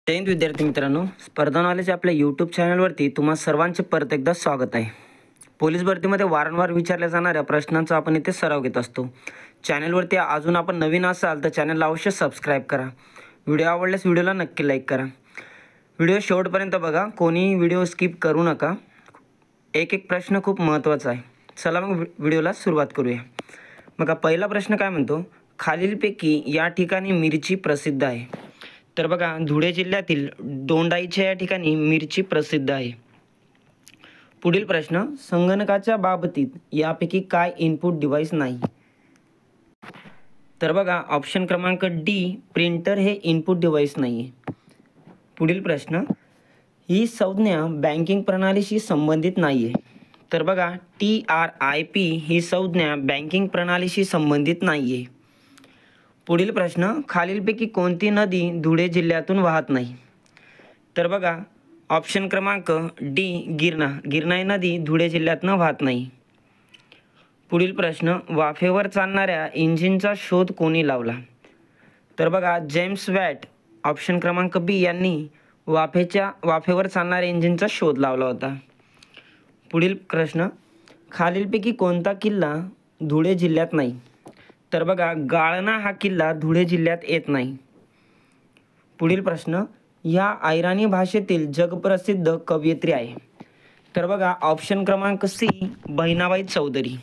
Tenth विद्यार्थी मित्रांनो, स्पर्धा नॉलेज आपल्या यूट्यूब चॅनलवरती तुम्हा सर्वांचे परत एकदा स्वागत आहे. पोलीस भरतीमध्ये वारंवार विचारल्या जाणाऱ्या प्रश्नांचा आपण इथे सराव घेत असतो. चॅनलवरती अजून आपण नवीन असाल तर चॅनलला अवश्य सबस्क्राईब करा. व्हिडिओ आवडल्यास व्हिडिओला नक्की लाईक करा. व्हिडिओ शेवटपर्यंत बघा, कोणी व्हिडिओ स्किप करू नका. एक एक प्रश्न खूप महत्त्वाचा आहे. चला मग व्हिडिओला सुरुवात करूया. बघा, पहिला प्रश्न काय म्हणतो, खालीलपैकी या ठिकाणी मिरची प्रसिद्ध आहे. तर बघा, धुळे जिल्ह्यातील दोंडाईच्या या ठिकाणी मिरची प्रसिद्ध आहे. पुढील प्रश्न, संगणकाच्या बाबतीत यापैकी काय इनपुट डिव्हाइस नाही. तर बघा, ऑप्शन क्रमांक डी प्रिंटर हे इनपुट डिव्हाइस नाही आहे. पुढील प्रश्न, ही संज्ञा बँकिंग प्रणालीशी संबंधित नाही आहे. तर बघा, TRIP ही संज्ञा बँकिंग प्रणालीशी संबंधित नाही आहे. पुढील प्रश्न, खालीलपैकी कोणती नदी धुळे जिल्ह्यातून वाहत नाही. तर बघा, ऑप्शन क्रमांक डी गिरणा ही नदी धुळे जिल्ह्यातून वाहत नाही. पुढील प्रश्न, वाफेवर चालणाऱ्या इंजिनचा शोध कोणी लावला. तर बघा, जेम्स वॅट ऑप्शन क्रमांक बी यांनी वाफेवर चालणाऱ्या इंजिनचा शोध लावला होता. पुढील प्रश्न, खालीलपैकी कोणता किल्ला धुळे जिल्ह्यात नाही. तर बघा, गाळणा हा किल्ला धुळे जिल्ह्यात येत नाही. पुढील प्रश्न, ह्या ऐराणी भाषेतील जगप्रसिद्ध कवयित्री आहे. तर बघा, ऑप्शन क्रमांक सी बहिणाबाई चौधरी.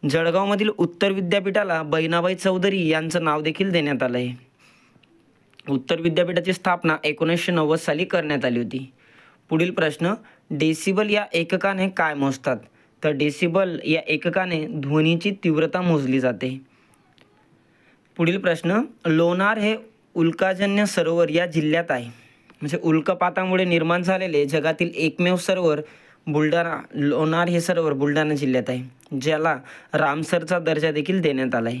जळगावमधील उत्तर विद्यापीठाला बहिणाबाई चौधरी यांचं नाव देखील देण्यात आलं आहे. उत्तर विद्यापीठाची स्थापना 1990 साली करण्यात आली होती. पुढील प्रश्न, डेसिबल या एककाने काय मोजतात. तर डेसिबल या एककाने ध्वनीची तीव्रता मोजली जाते. पुढील प्रश्न, लोणार हे उल्काजन्य सरोवर या जिल्ह्यात आहे. म्हणजे उल्कापातामुळे निर्माण झालेले जगातील एकमेव सरोवर लोणार हे सरोवर बुलढाणा जिल्ह्यात आहे, ज्याला रामसरचा दर्जा देखील देण्यात आला आहे.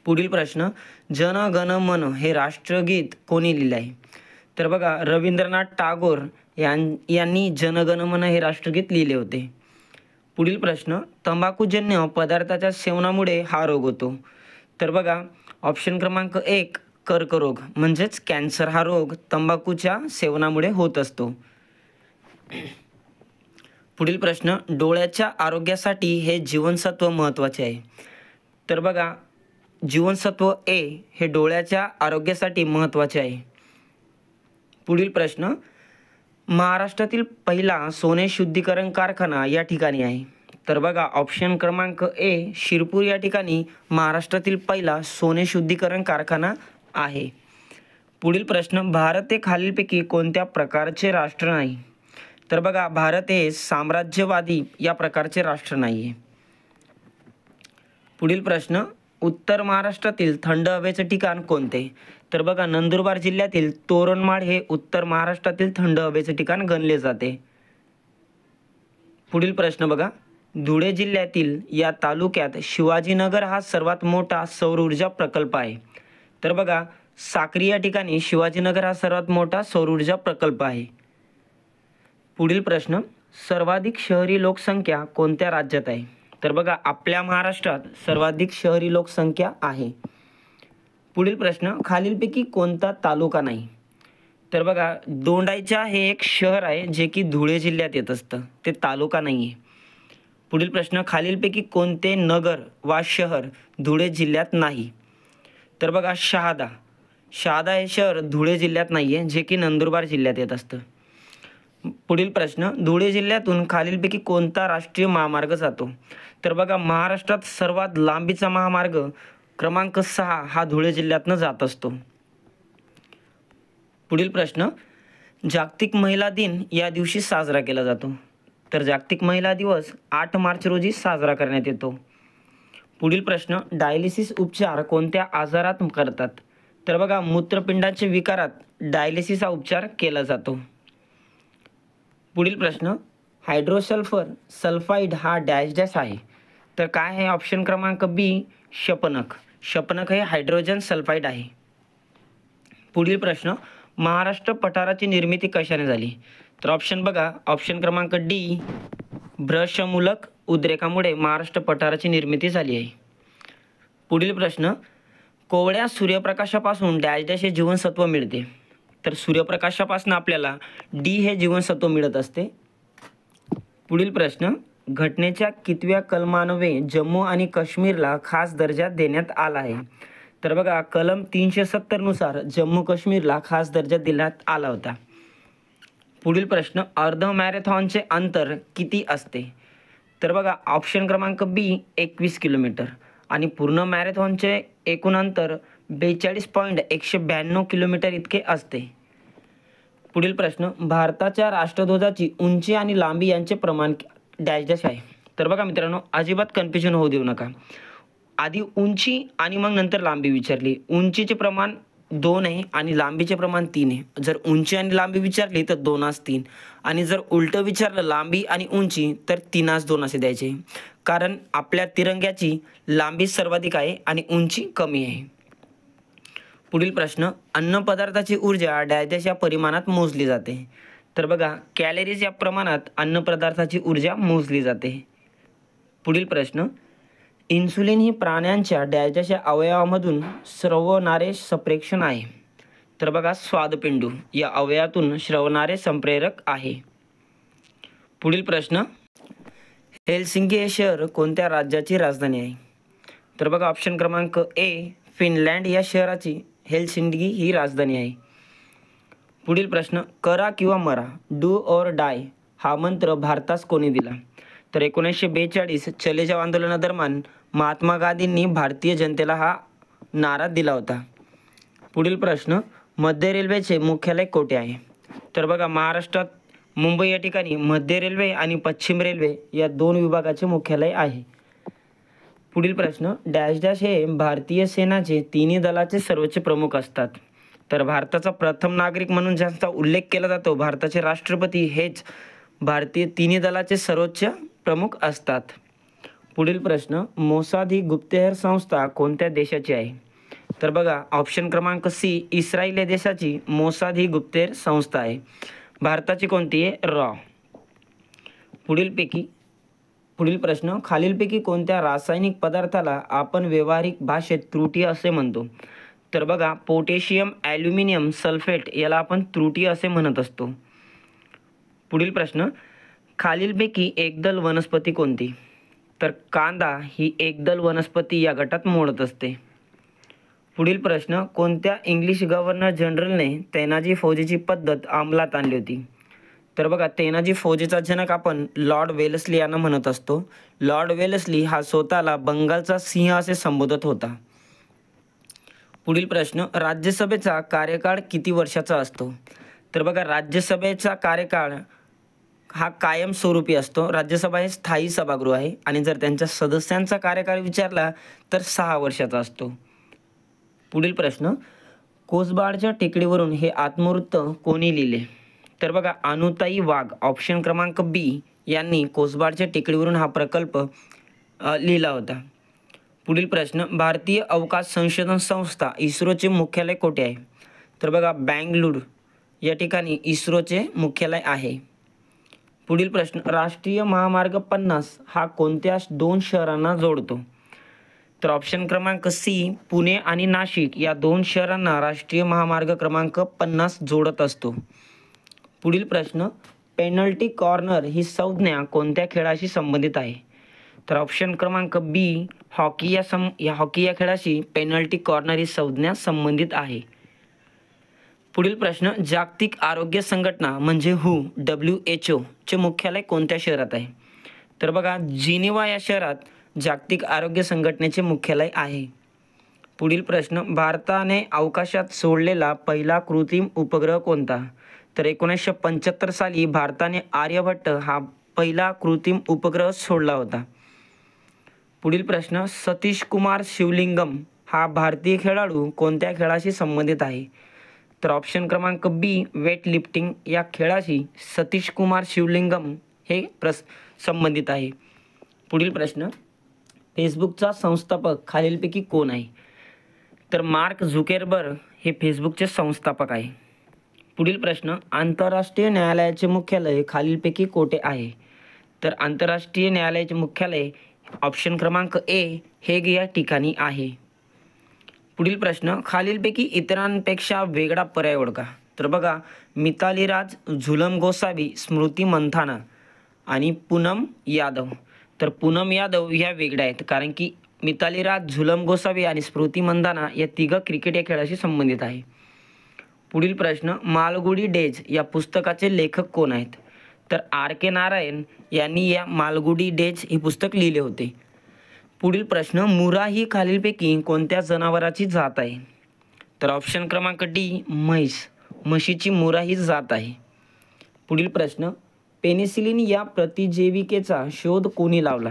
पुढील प्रश्न, जन गण मन हे राष्ट्रगीत कोणी लिहिले आहे. तर बघा, रवींद्रनाथ टागोर यांनी जन गण मन हे राष्ट्रगीत लिहिले होते. पुढील प्रश्न, तंबाखूजन्य पदार्थाच्या सेवनामुळे हा रोग होतो. तर बघा, ऑप्शन क्रमांक 1 कर्करोग म्हणजेच कॅन्सर हा रोग तंबाखूच्या सेवनामुळे होत असतो. पुढील प्रश्न, डोळ्याच्या आरोग्यासाठी हे जीवनसत्व महत्त्वाचे आहे. तर बघा, जीवनसत्व ए हे डोळ्याच्या आरोग्यासाठी महत्त्वाचे आहे. पुढील प्रश्न, महाराष्ट्रातील पहिला सोने शुद्धीकरण कारखाना या ठिकाणी आहे. तर बघा, ऑप्शन क्रमांक ए शिरपूर या ठिकाणी महाराष्ट्रातील पहिला सोने शुद्धीकरण कारखाना आहे. पुढील प्रश्न, भारत हे खालीलपैकी कोणत्या प्रकारचे राष्ट्र नाही. तर बघा, भारत हे साम्राज्यवादी या प्रकारचे राष्ट्र नाही आहे. पुढील प्रश्न, उत्तर महाराष्ट्रातील थंड हवेचे ठिकाण कोणते. तर बघा, नंदुरबार जिल्ह्यातील तोरणमाळ हे उत्तर महाराष्ट्रातील थंड हवेचे ठिकाण गणले जाते. पुढील प्रश्न बघा, धुळे जिल्ह्यातील या तालुक्यात शिवाजीनगर हा सर्वात मोठा सौर ऊर्जा प्रकल्प आहे. तर बघा, साक्री या ठिकाणी शिवाजीनगर हा सर्वात मोठा सौर ऊर्जा प्रकल्प आहे. पुढील प्रश्न, सर्वाधिक शहरी लोकसंख्या कोणत्या राज्यात आहे. तर बघा, आपल्या महाराष्ट्रात सर्वाधिक शहरी लोकसंख्या आहे. पुढील प्रश्न, खालीलपैकी कोणता तालुका नाही. तर बघा, दोंडाईचा हे एक शहर आहे जे की धुळे जिल्ह्यात येत असतं, ते तालुका नाही आहे. पुढील प्रश्न, खालीलपैकी कोणते नगर वा शहर धुळे जिल्ह्यात नाही. तर बघा, शहादा हे शहर धुळे जिल्ह्यात नाही आहे, जे की नंदुरबार जिल्ह्यात येत असतं. पुढील प्रश्न, धुळे जिल्ह्यातून खालीलपैकी कोणता राष्ट्रीय महामार्ग जातो. तर बघा, महाराष्ट्रात सर्वात लांबीचा महामार्ग क्रमांक 6 हा धुळे जिल्ह्यातनं जात असतो. पुढील प्रश्न, जागतिक महिला दिन या दिवशी साजरा केला जातो. तर जागतिक महिला दिवस 8 मार्च रोजी साजरा करण्यात येतो. पुढील प्रश्न, डायलिसिस उपचार कोणत्या आजारात करतात. तर बघा, मूत्रपिंडाच्या विकारात डायलिसिस हा उपचार केला जातो. पुढील प्रश्न, हायड्रोसल्फर सल्फाईड हा डॅश डॅश आहे. तर काय आहे, ऑप्शन क्रमांक बी शपनक हे हायड्रोजन सल्फाईड आहे. पुढील प्रश्न, महाराष्ट्र पठाराची निर्मिती कशाने झाली. तर ऑप्शन बघा, ऑप्शन क्रमांक डी भ्रशमूलक उद्रेकामुळे महाराष्ट्र पठाराची निर्मिती झाली आहे. पुढील प्रश्न, कोवळ्या सूर्यप्रकाशापासून डॅश डॅश हे जीवनसत्व मिळते. तर सूर्यप्रकाशापासून आपल्याला डी हे जीवनसत्व मिळत असते. पुढील प्रश्न, घटनेच्या कितव्या कलमान्वये जम्मू आणि काश्मीरला खास दर्जा देण्यात आला आहे? तर बघा, कलम 370 नुसार जम्मू काश्मीरला खास दर्जा देण्यात आला होता. पुढील प्रश्न, अर्ध मॅरेथॉनचे अंतर किती असते? तर बघा, ऑप्शन क्रमांक बी 21 किलोमीटर आणि पूर्ण मॅरेथॉनचे एकूण अंतर 42.192 किलोमीटर इतके असते. पुढील प्रश्न, भारताच्या राष्ट्रध्वजाची उंची आणि लांबी यांचे प्रमाण डॅश डॅश आहे? तर बघा मित्रांनो, अजिबात कन्फ्युजन होऊ देऊ नका. आधी उंची आणि मग नंतर लांबी विचारली. उंचीचे प्रमाण 2 आहे आणि लांबीचे प्रमाण 3 आहे. जर उंची आणि लांबी विचारली तर 2:3 आणि जर उलटं विचारलं लांबी आणि उंची तर 3:2 असे द्यायचे, कारण आपल्या तिरंग्याची लांबी सर्वाधिक आहे आणि उंची कमी आहे. पुढील प्रश्न, अन्नपदार्थाची ऊर्जा डॅश डॅश या परिमाणात मोजली जाते? तर बघा, कॅलरीज या प्रमाणात अन्नपदार्थाची ऊर्जा मोजली जाते. पुढील प्रश्न, इन्सुलिन ही प्राण्यांच्या डॅश डॅश या अवयवामधून स्रवणारे संप्रेषण आहे? तर बघा, स्वादपिंडू या अवयवातून श्रवणारे संप्रेरक आहे. पुढील प्रश्न, हेलसिंकी हे शहर कोणत्या राज्याची राजधानी आहे? तर बघा, ऑप्शन क्रमांक ए फिनलँड या शहराची हेलसिंकी ही राजधानी आहे. पुढील प्रश्न, करा किंवा मरा डू ऑर डाय हा मंत्र भारतास कोणी दिला? तर 1942 चले जाव आंदोलनादरम्यान महात्मा गांधींनी भारतीय जनतेला हा नारा दिला होता. पुढील प्रश्न, मध्य रेल्वेचे मुख्यालय कोठे आहे? तर बघा, महाराष्ट्रात मुंबई या ठिकाणी मध्य रेल्वे आणि पश्चिम रेल्वे या 2 विभागाचे मुख्यालय आहे. पुढील प्रश्न, डॅश डॅश हे भारतीय सेनाचे तिन्ही दलाचे सर्वोच्च प्रमुख असतात? तर भारताचा प्रथम नागरिक म्हणून ज्यांचा उल्लेख केला जातो, भारताचे राष्ट्रपती हेच भारतीय तिन्ही दलाचे सर्वोच्च प्रमुख असतात. पुढील प्रश्न, मोसाद ही गुप्तहेर संस्था कोणत्या देशाची आहे? तर बघा, ऑप्शन क्रमांक सी इस्रायल या देशाची मोसाद ही गुप्तहेर संस्था आहे. भारताची कोणती आहे? रॉ. पुढील प्रश्न, खालीलपैकी कोणत्या रासायनिक पदार्थाला आपण व्यावहारिक भाषेत त्रुटी असे म्हणतो? तर बघा, पोटॅशियम ॲल्युमिनियम सल्फेट याला आपण त्रुटी असे म्हणत असतो. पुढील प्रश्न, खालीलपैकी एकदल वनस्पती कोणती? तर कांदा ही एकदल वनस्पती या गटात मोडत असते. पुढील प्रश्न, कोणत्या इंग्लिश गव्हर्नर जनरलने तैनाजी फौजेची पद्धत अंमलात आणली होती? तर बघा, तैनाजी फौजेचा जनक आपण लॉर्ड वेल्सली यांना म्हणत असतो. लॉर्ड वेल्सली हा स्वतःला बंगालचा सिंह असे संबोधत होता. पुढील प्रश्न, राज्यसभेचा कार्यकाळ किती वर्षाचा असतो? तर बघा, राज्यसभेचा कार्यकाळ हा कायमस्वरूपी असतो. राज्यसभा हे स्थायी सभागृह आहे आणि जर त्यांच्या सदस्यांचा कार्यकाळ विचारला तर 6 वर्षाचा असतो. पुढील प्रश्न, कोसबाडच्या टेकडीवरून हे आत्मवृत्त कोणी लिहिले? तर बघा, अनुताई वाघ ऑप्शन क्रमांक बी यांनी कोसबाडच्या टेकडीवरून हा प्रकल्प लिहिला होता. पुढील प्रश्न, भारतीय अवकाश संशोधन संस्था इस्रोचे मुख्यालय कोठे आहे? तर बघा, बँगळूर या ठिकाणी इस्रोचे मुख्यालय आहे. पुढील प्रश्न, राष्ट्रीय महामार्ग 50 हा कोणत्या 2 शहरांना जोडतो? तर ऑप्शन क्रमांक सी पुणे आणि नाशिक या 2 शहरांना राष्ट्रीय महामार्ग क्रमांक 50 जोडत असतो. पुढील प्रश्न, पेनल्टी कॉर्नर ही संज्ञा कोणत्या खेळाशी संबंधित आहे? तर ऑप्शन क्रमांक बी हॉकी या खेळाशी पेनल्टी कॉर्नर ही संज्ञा संबंधित आहे. पुढील प्रश्न, जागतिक आरोग्य संघटना म्हणजे WHO चे मुख्यालय कोणत्या शहरात आहे? तर बघा, जिनिव्हा या शहरात जागतिक आरोग्य संघटनेचे मुख्यालय आहे. पुढील प्रश्न, भारताने अवकाशात सोडलेला पहिला कृत्रिम उपग्रह कोणता? तर 1975 साली भारताने आर्यभट्ट हा पहिला कृत्रिम उपग्रह सोडला होता. पुढील प्रश्न, सतीश कुमार शिवलिंगम हा भारतीय खेळाडू कोणत्या खेळाशी संबंधित आहे? तर ऑप्शन क्रमांक बी वेट लिफ्टिंग या खेळाशी सतीश कुमार शिवलिंगम हे संबंधित आहे. पुढील प्रश्न, फेसबुकचा संस्थापक खालीलपैकी कोण आहे? तर मार्क झुकेरबर्ग हे फेसबुकचे संस्थापक आहे. पुढील प्रश्न, आंतरराष्ट्रीय न्यायालयाचे मुख्यालय खालीलपैकी कोठे आहे? तर आंतरराष्ट्रीय न्यायालयाचे मुख्यालय ऑप्शन क्रमांक ए हेग या ठिकाणी आहे. पुढील प्रश्न, खालीलपैकी इतरांपेक्षा वेगळा पर्याय ओळखा. तर बघा मिताली राज, झुलम गोसावी, स्मृती मंथाना आणि पूनम यादव. तर पूनम यादव ह्या वेगळ्या आहेत, कारण की मिताली राज, झुलम गोसावी आणि स्मृती मंथाना या तिघं क्रिकेट या खेळाशी संबंधित आहे. पुढील प्रश्न, मालगुडी डेज या पुस्तकाचे लेखक कोण आहेत? तर R.K. नारायण यांनी या मालगुडी डेज हे पुस्तक लिहिले होते. पुढील प्रश्न, मुरा ही खालीलपैकी कोणत्या जनावराची जात आहे? तर ऑप्शन क्रमांक डी, म्हैस. म्हशीची मुरा ही जात आहे. पुढील प्रश्न, पेनिसिलिन या प्रतिजैविकेचा शोध कोणी लावला?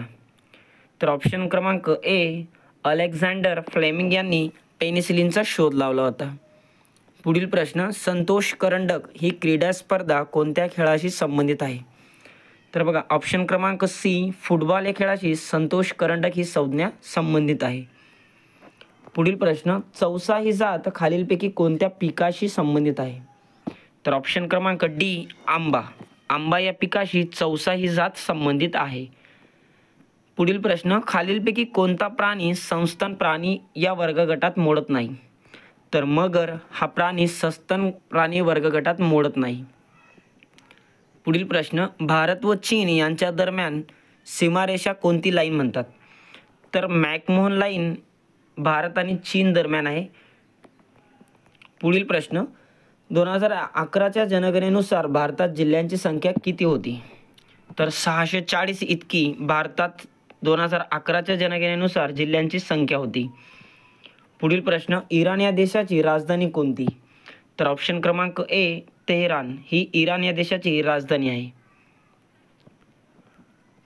तर ऑप्शन क्रमांक ए, अलेक्झांडर फ्लेमिंग यांनी पेनिसिलिनचा शोध लावला होता. पुढील प्रश्न, संतोष करंडक ही क्रीडा स्पर्धा कोणत्या खेळाशी संबंधित आहे? तर बघा ऑप्शन क्रमांक सी, फुटबॉल या खेळाशी संतोष करंडक ही संज्ञा संबंधित आहे. पुढील प्रश्न, चौसा ही जात खालीलपैकी कोणत्या पिकाशी संबंधित आहे? तर ऑप्शन क्रमांक डी, आंबा. आंबा या पिकाशी चौसा ही जात संबंधित आहे. पुढील प्रश्न, खालीलपैकी कोणता प्राणी सस्तन प्राणी या वर्गगटात मोडत नाही? तर मगर हा प्राणी सस्तन प्राणी वर्गगटात मोडत नाही. पुढील प्रश्न, भारत व चीन यांच्या दरम्यान सीमारेषा कोणती लाईन म्हणतात? तर मॅकमोहन लाईन भारत आणि चीन दरम्यान आहे. पुढील प्रश्न, 2011च्या जनगणनेनुसार भारतात जिल्ह्यांची संख्या किती होती? तर 640 इतकी भारतात 2011च्या जनगणनेनुसार जिल्ह्यांची संख्या होती. पुढील प्रश्न, इराण या देशाची राजधानी कोणती? तर ऑप्शन क्रमांक ए, तेहरान ही इराण या देशाची राजधानी आहे.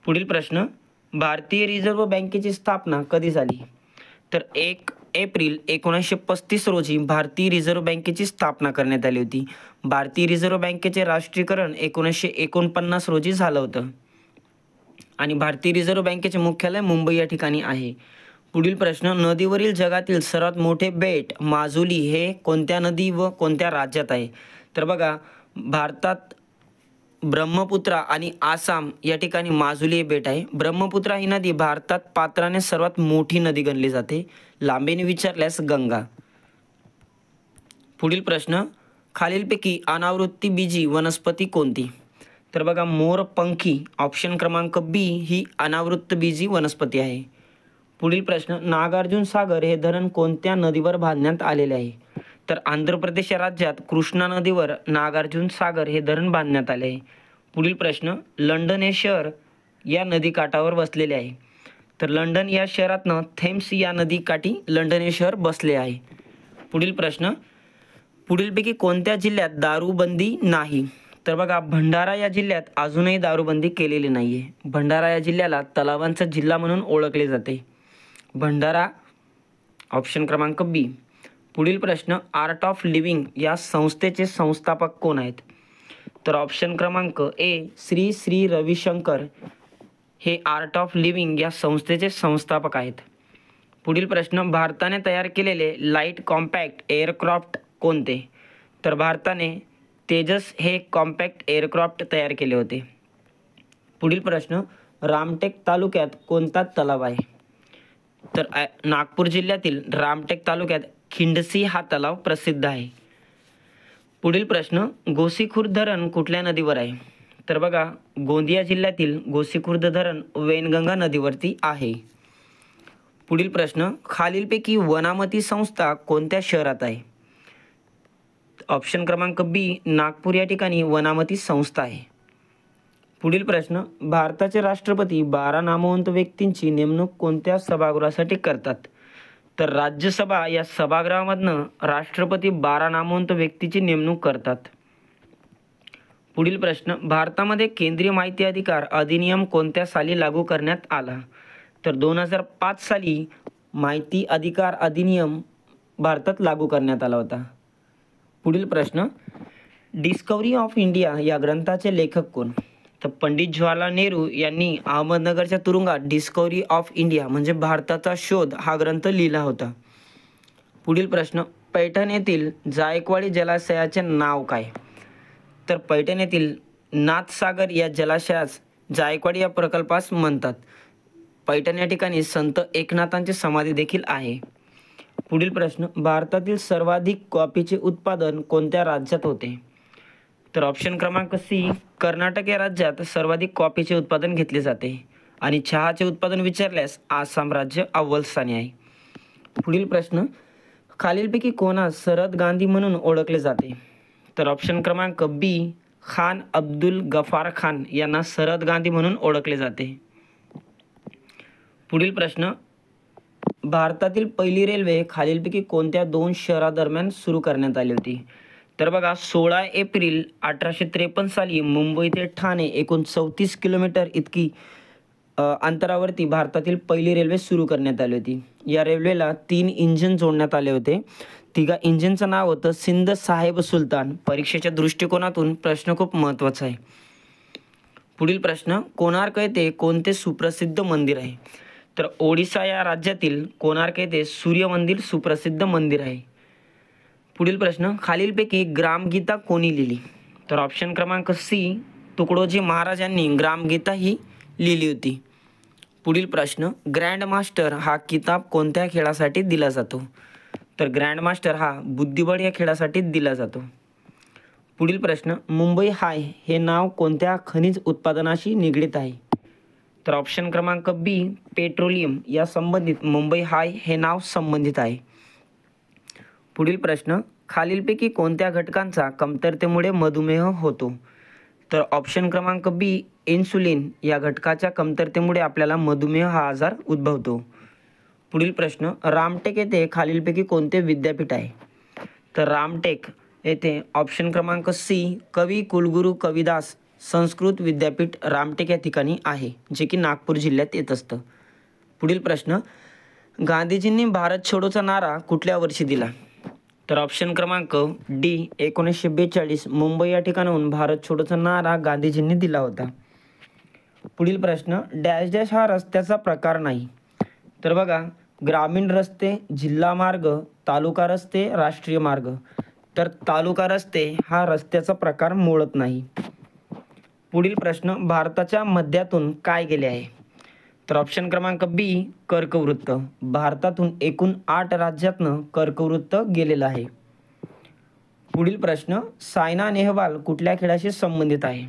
पुढील प्रश्न, भारतीय रिझर्व्ह बँकेची स्थापना कधी झाली? तर 1 एप्रिल 1935 रोजी भारतीय रिझर्व्ह बँकेची स्थापना करण्यात आली होती. भारतीय रिझर्व्ह बँकेचे राष्ट्रीयकरण 1949 रोजी झालं होतं आणि भारतीय रिझर्व्ह बँकेचे मुख्यालय मुंबई या ठिकाणी आहे. पुढील प्रश्न, नदीवरील जगातील सर्वात मोठे बेट माजुली हे कोणत्या नदी व कोणत्या राज्यात आहे? तर बघा भारतात ब्रह्मपुत्रा आणि आसाम या ठिकाणी माजुली हे बेट आहे. ब्रह्मपुत्रा ही नदी भारतात पात्राने सर्वात मोठी नदी गणली जाते. लांबीने विचारल्यास गंगा. पुढील प्रश्न, खालीलपैकी अनावृत्ती बीजी वनस्पती कोणती? तर बघा मोरपंखी ऑप्शन क्रमांक बी ही अनावृत्त बीजी वनस्पती आहे. पुढील प्रश्न, नागार्जुन सागर हे धरण कोणत्या नदीवर बांधण्यात आलेले आहे? तर आंध्र प्रदेश या राज्यात कृष्णा नदीवर नागार्जुन सागर हे धरण बांधण्यात आले आहे. पुढील प्रश्न, लंडन हे शहर या नदीकाठावर बसलेले आहे. तर लंडन या शहरातनं थेम्स या नदीकाठी लंडन हे शहर बसले आहे. पुढील प्रश्न, पुढीलपैकी कोणत्या जिल्ह्यात दारूबंदी नाही? तर बघा भंडारा या जिल्ह्यात अजूनही दारूबंदी केलेली नाही आहे. भंडारा या जिल्ह्याला तलावांचा जिल्हा म्हणून ओळखले जाते. भंडारा ऑप्शन क्रमांक बी. पुढील प्रश्न, आर्ट ऑफ लिव्हिंग या संस्थेचे संस्थापक कोण आहेत? तर ऑप्शन क्रमांक ए, श्री श्री रविशंकर हे आर्ट ऑफ लिव्हिंग या संस्थेचे संस्थापक आहेत. पुढील प्रश्न, भारताने तयार केलेले लाईट कॉम्पॅक्ट एअरक्राफ्ट कोणते? तर भारताने तेजस हे कॉम्पॅक्ट एअरक्राफ्ट तयार केले होते. पुढील प्रश्न, रामटेक तालुक्यात कोणता तलाव आहे? तर नागपूर जिल्ह्यातील रामटेक तालुक्यात खिंडसी हा तलाव प्रसिद्ध आहे. पुढील प्रश्न, गोसीखुर्द धरण कुठल्या नदीवर आहे? तर बघा गोंदिया जिल्ह्यातील गोसीखुर्द धरण वैनगंगा नदीवरती आहे. पुढील प्रश्न, खालीलपैकी वनामती संस्था कोणत्या शहरात आहे? ऑप्शन क्रमांक बी, नागपूर या ठिकाणी वनामती संस्था आहे. पुढील प्रश्न, भारताचे राष्ट्रपती 12 नामवंत व्यक्तींची नेमणूक कोणत्या सभागृहासाठी करतात? तर राज्यसभा या सभागृहामधनं राष्ट्रपती 12 नामवंत व्यक्तीची नेमणूक करतात. पुढील प्रश्न, भारतामध्ये केंद्रीय माहिती अधिकार अधिनियम कोणत्या साली लागू करण्यात आला? तर 2005 साली माहिती अधिकार अधिनियम भारतात लागू करण्यात आला होता. पुढील प्रश्न, डिस्कवरी ऑफ इंडिया या ग्रंथाचे लेखक कोण? तर पंडित जवाहरलाल नेहरू यांनी अहमदनगरच्या तुरुंगात डिस्कवरी ऑफ इंडिया म्हणजे भारताचा शोध हा ग्रंथ लिहिला होता. पुढील प्रश्न, पैठण येथील जायकवाडी जलाशयाचे नाव काय? तर पैठण येथील नाथसागर या जलाशयास जायकवाडी या प्रकल्पास म्हणतात. पैठण या ठिकाणी संत एकनाथांची समाधी देखील आहे. पुढील प्रश्न, भारतातील सर्वाधिक कॉफीचे उत्पादन कोणत्या राज्यात होते? तर ऑप्शन क्रमांक सी, कर्नाटक या राज्यात सर्वाधिक कॉफीचे उत्पादन घेतले जाते आणि चहाचे उत्पादन विचारल्यास आसाम राज्य अव्वल स्थानी आहे. पुढील प्रश्न, खालीलपैकी कोणास सरद गांधी म्हणून ओळखले जाते? तर ऑप्शन क्रमांक बी, खान अब्दुल गफार खान यांना सरद गांधी म्हणून ओळखले जाते. पुढील प्रश्न, भारतातील पहिली रेल्वे खालीलपैकी कोणत्या 2 शहरादरम्यान सुरू करण्यात आली होती? तर बघा, 16 एप्रिल 1853 साली मुंबई ते ठाणे एकूण 34 किलोमीटर इतकी अंतरावरती भारतातील पहिली रेल्वे सुरू करण्यात आली होती. या रेल्वेला 3 इंजिन जोडण्यात आले होते. तिघा इंजिनचं नाव होतं सिंध साहेब सुलतान. परीक्षेच्या दृष्टिकोनातून प्रश्न खूप महत्त्वाचा आहे. पुढील प्रश्न, कोणार्क येथे कोणते सुप्रसिद्ध मंदिर आहे? तर ओडिशा या राज्यातील कोणार्क येथे सूर्य मंदिर सुप्रसिद्ध मंदिर आहे. पुढील प्रश्न, खालीलपैकी ग्रामगीता कोणी लिहिली? तर ऑप्शन क्रमांक सी, तुकडोजी महाराज यांनी ग्रामगीता ही लिहिली होती. पुढील प्रश्न, ग्रँड मास्टर हा किताब कोणत्या खेळासाठी दिला जातो? तर ग्रँड मास्टर हा बुद्धिबळ या खेळासाठी दिला जातो. पुढील प्रश्न, मुंबई हाय हे नाव कोणत्या खनिज उत्पादनाशी निगडीत आहे? तर ऑप्शन क्रमांक बी, पेट्रोलियम या संबंधित मुंबई हाय हे नाव संबंधित आहे. पुढील प्रश्न, खालीलपैकी कोणत्या घटकांचा कमतरतेमुळे मधुमेह होतो? तर ऑप्शन क्रमांक बी, इन्सुलिन या घटकाच्या कमतरतेमुळे आपल्याला मधुमेह हा आजार उद्भवतो. पुढील प्रश्न, रामटेक येथे खालीलपैकी कोणते विद्यापीठ आहे? तर रामटेक येथे ऑप्शन क्रमांक सी, कवी कुलगुरू कविदास संस्कृत विद्यापीठ रामटेक या ठिकाणी आहे, जे की नागपूर जिल्ह्यात येत असतं. पुढील प्रश्न, गांधीजींनी भारत छोडोचा नारा कुठल्या वर्षी दिला? तर ऑप्शन क्रमांक डी, 1942 मुंबई या ठिकाणाहून भारत छोडोचा नारा गांधीजींनी दिला होता. पुढील प्रश्न, डॅश डॅश हा रस्त्याचा प्रकार नाही. तर बघा, ग्रामीण रस्ते, जिल्हा मार्ग, तालुका रस्ते, राष्ट्रीय मार्ग. तर तालुका रस्ते हा रस्त्याचा प्रकार मोडत नाही. पुढील प्रश्न, भारताच्या मध्यातून काय गेले आहे? तर ऑप्शन क्रमांक बी, कर्कवृत्त. भारतातून एकूण 8 राज्यातनं कर्कवृत्त गेलेलं आहे. पुढील प्रश्न, सायना नेहवाल कुठल्या खेळाशी संबंधित आहे?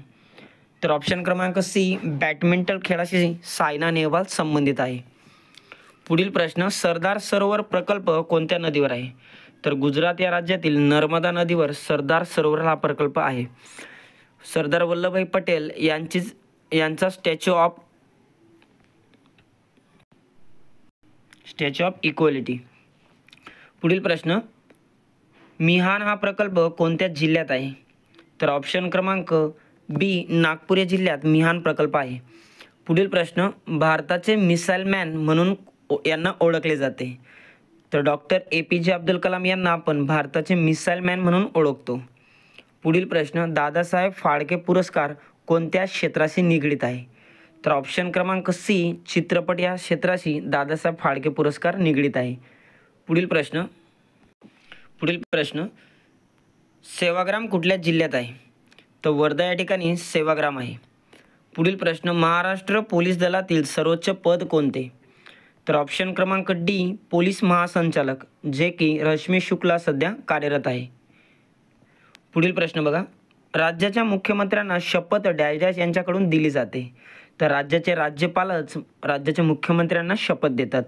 तर ऑप्शन क्रमांक सी, बॅडमिंटन खेळाशी सायना नेहवाल संबंधित आहे. पुढील प्रश्न, सरदार सरोवर प्रकल्प कोणत्या नदीवर आहे? तर गुजरात या राज्यातील नर्मदा नदीवर सरदार सरोवर हा प्रकल्प आहे. सरदार वल्लभभाई पटेल यांचा स्टॅच्यू ऑफ इक्वॅलिटी. पुढील प्रश्न, मिहान हा प्रकल्प कोणत्या जिल्ह्यात आहे? तर ऑप्शन क्रमांक बी, नागपूर या जिल्ह्यात मिहान प्रकल्प आहे. पुढील प्रश्न, भारताचे मिसाईल मॅन म्हणून यांना ओळखले जाते? तर डॉक्टर APJ अब्दुल कलाम यांना आपण भारताचे मिसाईल मॅन म्हणून ओळखतो. पुढील प्रश्न, दादासाहेब फाळके पुरस्कार कोणत्या क्षेत्राशी निगडीत आहे? तर ऑप्शन क्रमांक सी, चित्रपट या क्षेत्राशी दादासाहेब फाळके पुरस्कार निगडीत आहे. पुढील प्रश्न, सेवाग्राम कुठल्या जिल्ह्यात आहे? तर वर्धा या ठिकाणी सेवाग्राम आहे. पुढील प्रश्न, महाराष्ट्र पोलीस दलातील सर्वोच्च पद कोणते? तर ऑप्शन क्रमांक डी, पोलीस महासंचालक, जे की रश्मी शुक्ला सध्या कार्यरत आहे. पुढील प्रश्न बघा, राज्याच्या मुख्यमंत्र्यांना शपथ डॅश डॅश यांच्याकडून दिली जाते? तर राज्याचे राज्यपालच राज्याच्या मुख्यमंत्र्यांना शपथ देतात.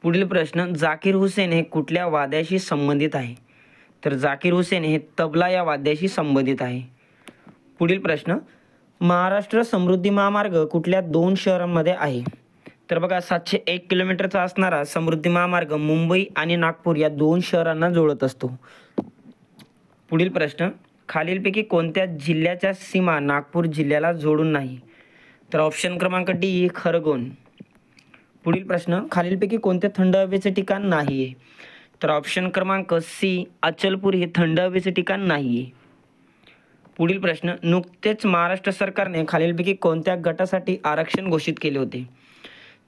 पुढील प्रश्न, जाकीर हुसेन हे कुठल्या वाद्याशी संबंधित आहे? तर जाकीर हुसेन हे तबला या वाद्याशी संबंधित आहे. पुढील प्रश्न, महाराष्ट्र समृद्धी महामार्ग कुठल्या 2 शहरांमध्ये आहे? तर बघा, 701 किलोमीटरचा असणारा समृद्धी महामार्ग मुंबई आणि नागपूर या 2 शहरांना जोडत असतो. पुढील प्रश्न, खालीलपैकी कोणत्या जिल्ह्याच्या सीमा नागपूर जिल्ह्याला जोडून नाही? तर ऑप्शन क्रमांक डी, खरगोन. पुढील प्रश्न, खालीलपैकी कोणते थंड हवेचे ठिकाण नाही आहे? तर ऑप्शन क्रमांक सी, अचलपूर हे थंड हवेचे ठिकाण नाही आहे. पुढील प्रश्न, नुकतेच महाराष्ट्र सरकारने खालीलपैकी कोणत्या गटासाठी आरक्षण घोषित केले होते?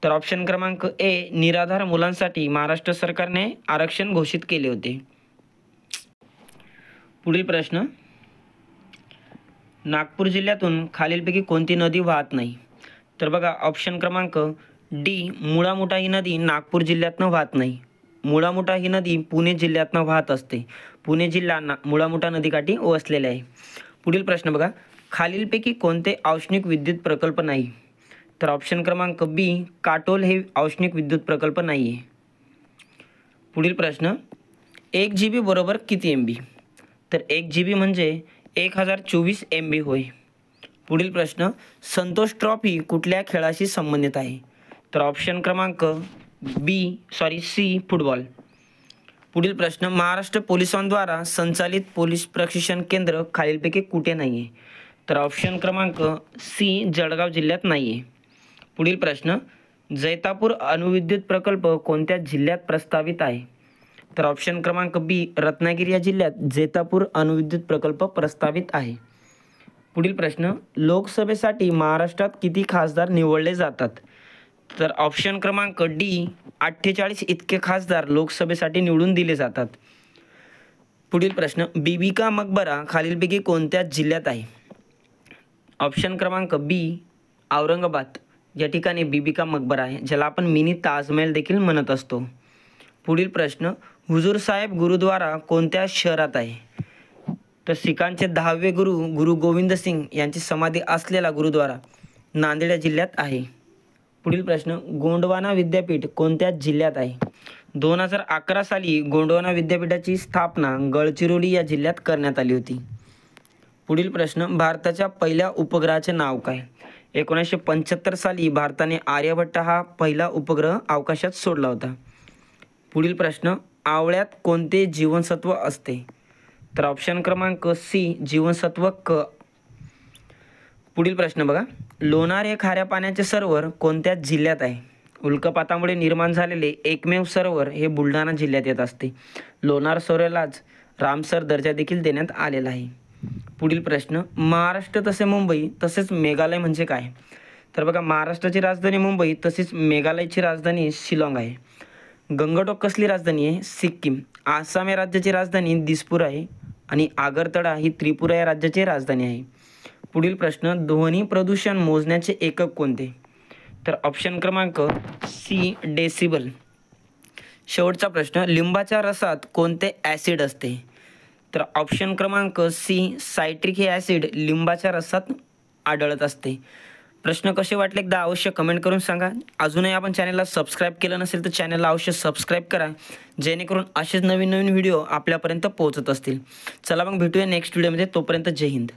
तर ऑप्शन क्रमांक ए, निराधार मुलांसाठी महाराष्ट्र सरकारने आरक्षण घोषित केले होते. पुढील प्रश्न, नागपूर जिल्ह्यातून खालीलपैकी कोणती नदी वाहत नाही? तर बघा, ऑप्शन क्रमांक डी, मुळामुठा ही नदी नागपूर जिल्ह्यातनं वाहत नाही. मुळामुठा ही नदी पुणे जिल्ह्यातनं वाहत असते. पुणे जिल्हा मुळामुठा नदीकाठी वसलेला आहे. पुढील प्रश्न बघा, खालीलपैकी कोणते औष्णिक विद्युत प्रकल्प नाही? तर ऑप्शन क्रमांक बी, काटोल हे औष्णिक विद्युत प्रकल्प नाही आहे. पुढील प्रश्न, 1 GB बरोबर किती MB? तर 1 GB म्हणजे 1024 MB होय. पुढील प्रश्न, संतोष ट्रॉफी कुठल्या खेळाशी संबंधित आहे? तर ऑप्शन क्रमांक सी, फुटबॉल. पुढील प्रश्न, महाराष्ट्र पोलिसांद्वारा संचालित पोलीस प्रशिक्षण केंद्र खालीलपैकी कुठे नाही आहे? तर ऑप्शन क्रमांक सी, जळगाव जिल्ह्यात नाही आहे. पुढील प्रश्न, जैतापूर अणुविद्युत प्रकल्प कोणत्या जिल्ह्यात प्रस्तावित आहे? तर ऑप्शन क्रमांक बी, रत्नागिरी या जिल्ह्यात जैतापूर अणुविद्युत प्रकल्प प्रस्तावित आहे. पुढील प्रश्न, लोकसभेसाठी महाराष्ट्रात किती खासदार निवडले जातात? तर ऑप्शन क्रमांक डी, 48 इतके खासदार लोकसभेसाठी निवडून दिले जातात. पुढील प्रश्न, बीबी का मकबरा खालीलपैकी कोणत्या जिल्ह्यात आहे? ऑप्शन क्रमांक बी, औरंगाबाद या ठिकाणी बीबी का मकबरा आहे, ज्याला आपण मिनी ताजमहल देखील म्हणत असतो. पुढील प्रश्न, हुजूर साहेब गुरुद्वारा कोणत्या शहरात आहे? तर सिखांचे 10वे गुरु गुरु गोविंद सिंग यांची समाधी असलेला गुरुद्वारा नांदेड जिल्ह्यात आहे. पुढील प्रश्न, गोंडवाना विद्यापीठ कोणत्या जिल्ह्यात आहे? 2011 साली गोंडवाना विद्यापीठाची स्थापना गडचिरोली या जिल्ह्यात करण्यात आली होती. पुढील प्रश्न, भारताच्या पहिल्या उपग्रहाचे नाव काय? 1975 साली भारताने आर्यभट्ट हा पहिला उपग्रह अवकाशात सोडला होता. पुढील प्रश्न, आवळ्यात कोणते जीवनसत्व असते? तर ऑप्शन क्रमांक सी, जीवनसत्व क. पुढील प्रश्न बघा, लोणार हे खाऱ्या पाण्याचे सरोवर कोणत्या जिल्ह्यात आहे? उल्कापातामुळे निर्माण झालेले एकमेव सरोवर हे बुलढाणा जिल्ह्यात येत असते. लोणार सरोवरालाच रामसर दर्जा देखील देण्यात आलेला आहे. पुढील प्रश्न, महाराष्ट्र तसे मुंबई तसेच मेघालय म्हणजे काय? तर बघा, महाराष्ट्राची राजधानी मुंबई तसेच मेघालयची राजधानी शिलाँग आहे. गंगटोक कसली राजधानी आहे? सिक्कीम. आसाम या राज्याची राजधानी दिसपूर आहे आणि आगरतळा ही त्रिपुरा या राज्याची राजधानी आहे. पुढील प्रश्न, ध्वनी प्रदूषण मोजण्याचे एकक कोणते? तर ऑप्शन क्रमांक सी, डेसिबल. शेवटचा प्रश्न, लिंबाच्या रसात कोणते ॲसिड असते? तर ऑप्शन क्रमांक सी, सायट्रिक हे ॲसिड लिंबाच्या रसात आढळत असते. प्रश्न कसे वाटले एकदा अवश्य कमेंट करून सांगा. अजूनही आपण चॅनलला सबस्क्राईब केलं नसेल तर चॅनलला अवश्य सबस्क्राईब करा, जेणेकरून असेच नवीन नवीन व्हिडिओ आपल्यापर्यंत पोहोचत असतील. चला मग भेटूया नेक्स्ट व्हिडिओमध्ये. तोपर्यंत जय हिंद.